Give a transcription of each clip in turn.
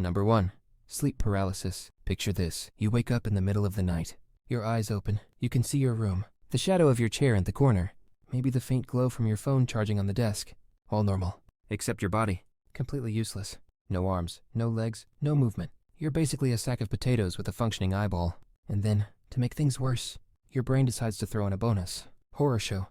Number 1. Sleep paralysis. Picture this. You wake up in the middle of the night. Your eyes open. You can see your room. The shadow of your chair in the corner. Maybe the faint glow from your phone charging on the desk. All normal. Except your body. Completely useless. No arms, no legs, no movement. You're basically a sack of potatoes with a functioning eyeball. And then, to make things worse, your brain decides to throw in a bonus. Horror show.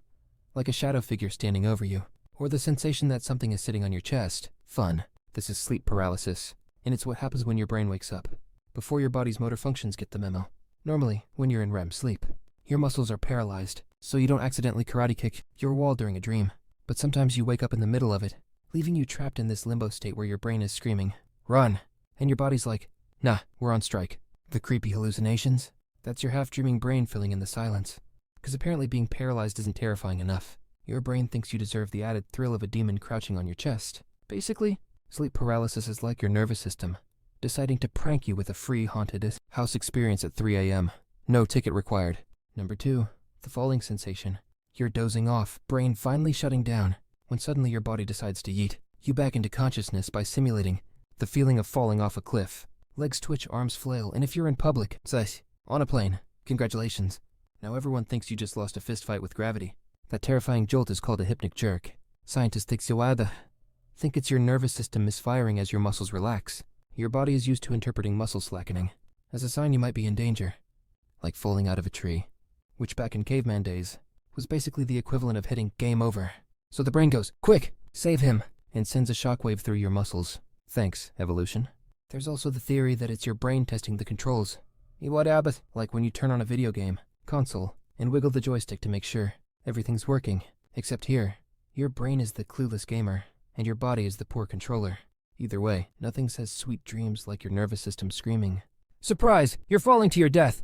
Like a shadow figure standing over you. Or the sensation that something is sitting on your chest. Fun. This is sleep paralysis. And it's what happens when your brain wakes up. Before your body's motor functions get the memo. Normally, when you're in REM sleep, your muscles are paralyzed, so you don't accidentally karate kick your wall during a dream. But sometimes you wake up in the middle of it, leaving you trapped in this limbo state where your brain is screaming, "Run!" And your body's like, "Nah, we're on strike." The creepy hallucinations? That's your half-dreaming brain filling in the silence. Because apparently being paralyzed isn't terrifying enough. Your brain thinks you deserve the added thrill of a demon crouching on your chest. Basically, sleep paralysis is like your nervous system deciding to prank you with a free haunted house experience at 3 a.m. No ticket required. Number 2. The falling sensation. You're dozing off, brain finally shutting down, when suddenly your body decides to yeet you back into consciousness by simulating the feeling of falling off a cliff. Legs twitch, arms flail, and if you're in public, on a plane, congratulations. Now everyone thinks you just lost a fist fight with gravity. That terrifying jolt is called a hypnic jerk. Scientists think it's your nervous system misfiring as your muscles relax. Your body is used to interpreting muscle slackening as a sign you might be in danger. Like falling out of a tree, which back in caveman days was basically the equivalent of hitting game over. So the brain goes, "Quick, save him," and sends a shockwave through your muscles. Thanks, evolution. There's also the theory that it's your brain testing the controls. Like when you turn on a video game console and wiggle the joystick to make sure everything's working. Except here, your brain is the clueless gamer, and your body is the poor controller. Either way, nothing says sweet dreams like your nervous system screaming, "Surprise! You're falling to your death!"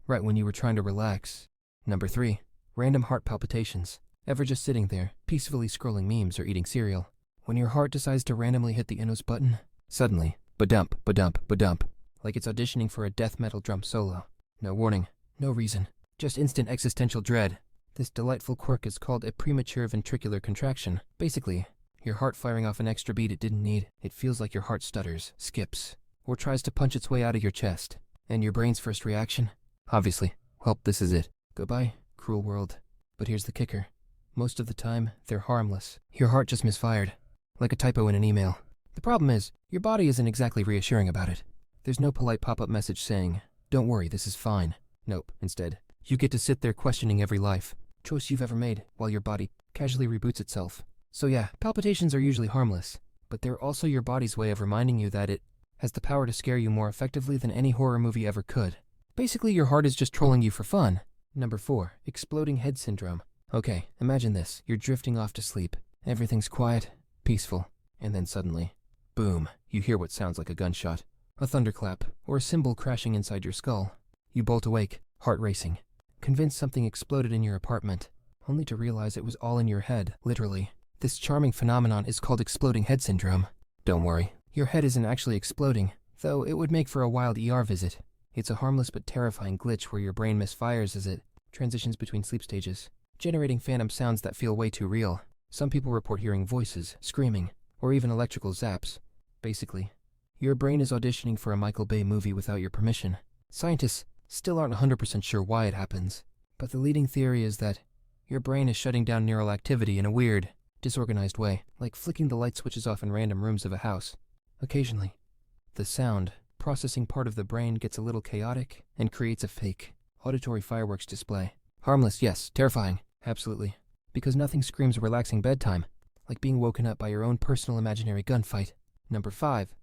right when you were trying to relax. Number 3. Random heart palpitations. Ever just sitting there, peacefully scrolling memes or eating cereal, when your heart decides to randomly hit the Inos button? Suddenly, ba-dump, ba-dump, ba-dump, like it's auditioning for a death metal drum solo. No warning, no reason, just instant existential dread. This delightful quirk is called a premature ventricular contraction. Basically, your heart firing off an extra beat it didn't need. It feels like your heart stutters, skips, or tries to punch its way out of your chest. And your brain's first reaction? Obviously, well, this is it. Goodbye, cruel world. But here's the kicker. Most of the time, they're harmless. Your heart just misfired, like a typo in an email. The problem is, your body isn't exactly reassuring about it. There's no polite pop-up message saying, "Don't worry, this is fine." Nope, instead, you get to sit there questioning every life choice you've ever made while your body casually reboots itself. So yeah, palpitations are usually harmless, but they're also your body's way of reminding you that it has the power to scare you more effectively than any horror movie ever could. Basically, your heart is just trolling you for fun. Number 4. Exploding head syndrome. Okay, imagine this. You're drifting off to sleep. Everything's quiet, peaceful, and then suddenly, boom, you hear what sounds like a gunshot, a thunderclap, or a cymbal crashing inside your skull. You bolt awake, heart racing, convinced something exploded in your apartment, only to realize it was all in your head, literally. This charming phenomenon is called exploding head syndrome. Don't worry, your head isn't actually exploding, though it would make for a wild ER visit. It's a harmless but terrifying glitch where your brain misfires as it transitions between sleep stages, generating phantom sounds that feel way too real. Some people report hearing voices, screaming, or even electrical zaps. Basically, your brain is auditioning for a Michael Bay movie without your permission. Scientists still aren't 100% sure why it happens, but the leading theory is that your brain is shutting down neural activity in a weird, disorganized way, like flicking the light switches off in random rooms of a house. Occasionally, the sound processing part of the brain gets a little chaotic and creates a fake auditory fireworks display. Harmless, yes. Terrifying, absolutely. Because nothing screams relaxing bedtime like being woken up by your own personal imaginary gunfight. Number 5.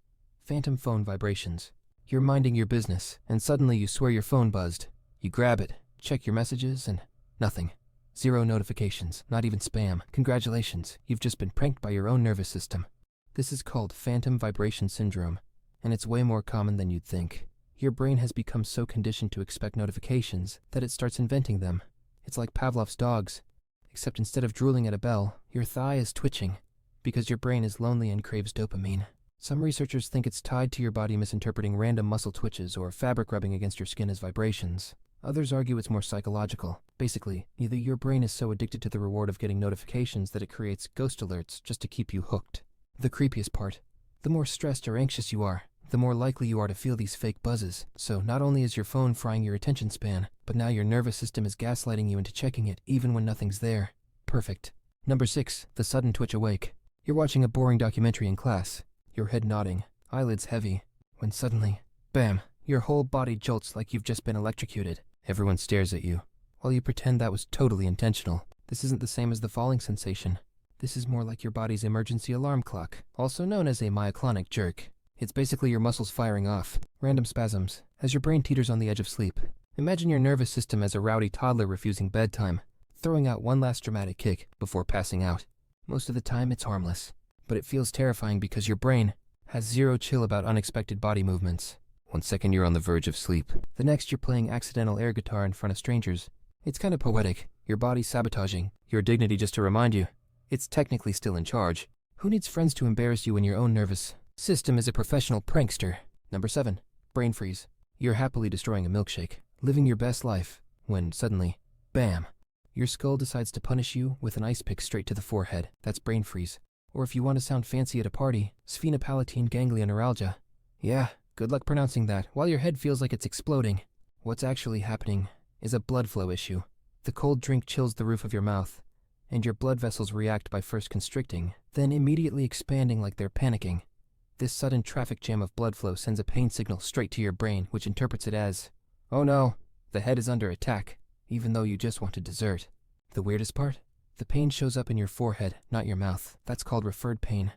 Phantom phone vibrations. You're minding your business, and suddenly you swear your phone buzzed. You grab it, check your messages, and nothing. 0 notifications, not even spam. Congratulations, you've just been pranked by your own nervous system. This is called phantom vibration syndrome, and it's way more common than you'd think. Your brain has become so conditioned to expect notifications that it starts inventing them. It's like Pavlov's dogs, except instead of drooling at a bell, your thigh is twitching, because your brain is lonely and craves dopamine. Some researchers think it's tied to your body misinterpreting random muscle twitches or fabric rubbing against your skin as vibrations. Others argue it's more psychological. Basically, either your brain is so addicted to the reward of getting notifications that it creates ghost alerts just to keep you hooked. The creepiest part, the more stressed or anxious you are, the more likely you are to feel these fake buzzes. So not only is your phone frying your attention span, but now your nervous system is gaslighting you into checking it even when nothing's there. Perfect. Number 6, the sudden twitch awake. You're watching a boring documentary in class, your head nodding, eyelids heavy, when suddenly, bam, your whole body jolts like you've just been electrocuted. Everyone stares at you, while you pretend that was totally intentional. This isn't the same as the falling sensation. This is more like your body's emergency alarm clock, also known as a myoclonic jerk. It's basically your muscles firing off, random spasms, as your brain teeters on the edge of sleep. Imagine your nervous system as a rowdy toddler refusing bedtime, throwing out one last dramatic kick before passing out. Most of the time it's harmless, but it feels terrifying because your brain has zero chill about unexpected body movements. One second you're on the verge of sleep, the next you're playing accidental air guitar in front of strangers. It's kind of poetic, your body sabotaging your dignity just to remind you it's technically still in charge. Who needs friends to embarrass you when your own nervous system is a professional prankster? Number 7, brain freeze. You're happily destroying a milkshake, living your best life, when suddenly, bam, your skull decides to punish you with an ice pick straight to the forehead. That's brain freeze. Or if you want to sound fancy at a party, sphenopalatine ganglioneuralgia. Yeah, good luck pronouncing that. While your head feels like it's exploding, what's actually happening is a blood flow issue. The cold drink chills the roof of your mouth, and your blood vessels react by first constricting, then immediately expanding like they're panicking. This sudden traffic jam of blood flow sends a pain signal straight to your brain, which interprets it as, oh no, the head is under attack, even though you just wanted dessert. The weirdest part? The pain shows up in your forehead, not your mouth. That's called referred pain,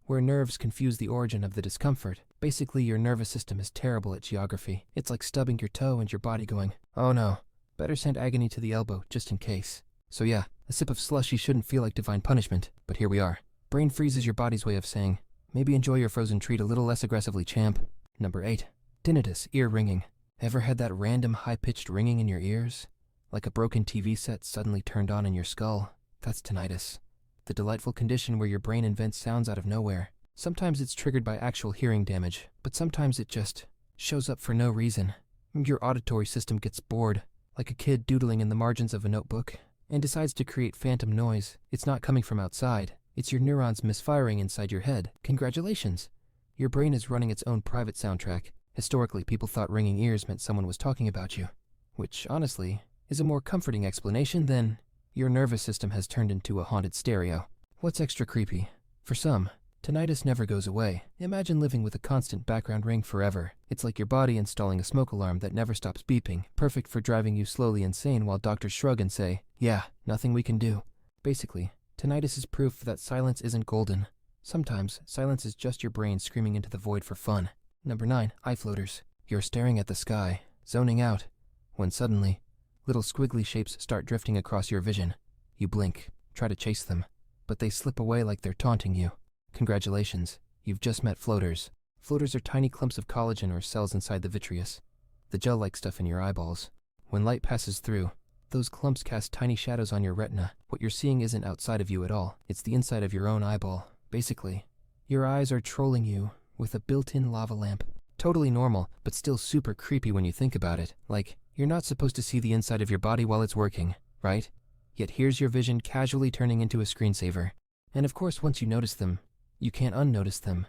where nerves confuse the origin of the discomfort. Basically, your nervous system is terrible at geography. It's like stubbing your toe and your body going, oh no, better send agony to the elbow, just in case. So yeah, a sip of slushy shouldn't feel like divine punishment, but here we are. Brain freeze is your body's way of saying, maybe enjoy your frozen treat a little less aggressively, champ. Number 8, tinnitus, ear ringing. Ever had that random high-pitched ringing in your ears? Like a broken TV set suddenly turned on in your skull? That's tinnitus. The delightful condition where your brain invents sounds out of nowhere. Sometimes it's triggered by actual hearing damage, but sometimes it just shows up for no reason. Your auditory system gets bored, like a kid doodling in the margins of a notebook, and decides to create phantom noise. It's not coming from outside. It's your neurons misfiring inside your head. Congratulations! Your brain is running its own private soundtrack. Historically, people thought ringing ears meant someone was talking about you, which, honestly, is a more comforting explanation than your nervous system has turned into a haunted stereo. What's extra creepy? For some, tinnitus never goes away. Imagine living with a constant background ring forever. It's like your body installing a smoke alarm that never stops beeping, perfect for driving you slowly insane while doctors shrug and say, yeah, nothing we can do. Basically, tinnitus is proof that silence isn't golden. Sometimes, silence is just your brain screaming into the void for fun. Number 9, eye floaters. You're staring at the sky, zoning out, when suddenly, little squiggly shapes start drifting across your vision. You blink, try to chase them, but they slip away like they're taunting you. Congratulations, you've just met floaters. Floaters are tiny clumps of collagen or cells inside the vitreous, the gel-like stuff in your eyeballs. When light passes through, those clumps cast tiny shadows on your retina. What you're seeing isn't outside of you at all. It's the inside of your own eyeball. Basically, your eyes are trolling you with a built-in lava lamp. Totally normal, but still super creepy when you think about it. Like, you're not supposed to see the inside of your body while it's working, right? Yet here's your vision casually turning into a screensaver. And of course, once you notice them, you can't unnotice them.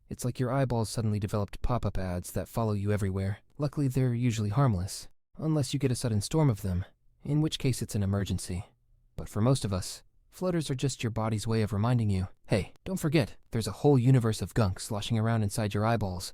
It's like your eyeballs suddenly developed pop-up ads that follow you everywhere. Luckily, they're usually harmless, unless you get a sudden storm of them, in which case it's an emergency. But for most of us, floaters are just your body's way of reminding you, hey, don't forget, there's a whole universe of gunk sloshing around inside your eyeballs.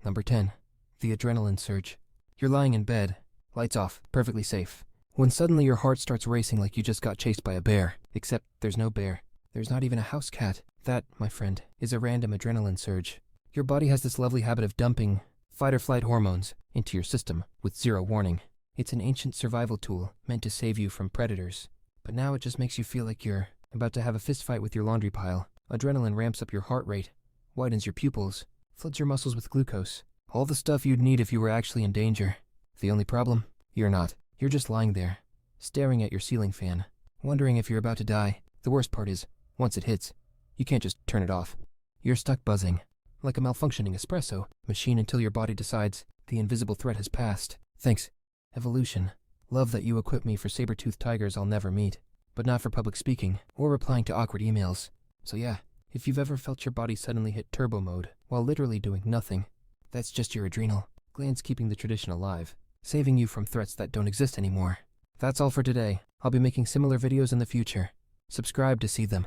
Number 10, the adrenaline surge. You're lying in bed, lights off, perfectly safe, when suddenly your heart starts racing like you just got chased by a bear. Except there's no bear. There's not even a house cat. That, my friend, is a random adrenaline surge. Your body has this lovely habit of dumping fight-or-flight hormones into your system with zero warning. It's an ancient survival tool meant to save you from predators. But now it just makes you feel like you're about to have a fist fight with your laundry pile. Adrenaline ramps up your heart rate, widens your pupils, floods your muscles with glucose. All the stuff you'd need if you were actually in danger. The only problem? You're not. You're just lying there, staring at your ceiling fan, wondering if you're about to die. The worst part is, once it hits, you can't just turn it off. You're stuck buzzing, like a malfunctioning espresso machine until your body decides the invisible threat has passed. Thanks, evolution. Love that you equip me for saber-toothed tigers I'll never meet, but not for public speaking or replying to awkward emails. So yeah, if you've ever felt your body suddenly hit turbo mode while literally doing nothing, That's just your adrenal glands keeping the tradition alive, saving you from threats that don't exist anymore. That's all for today. I'll be making similar videos in the future. Subscribe to see them.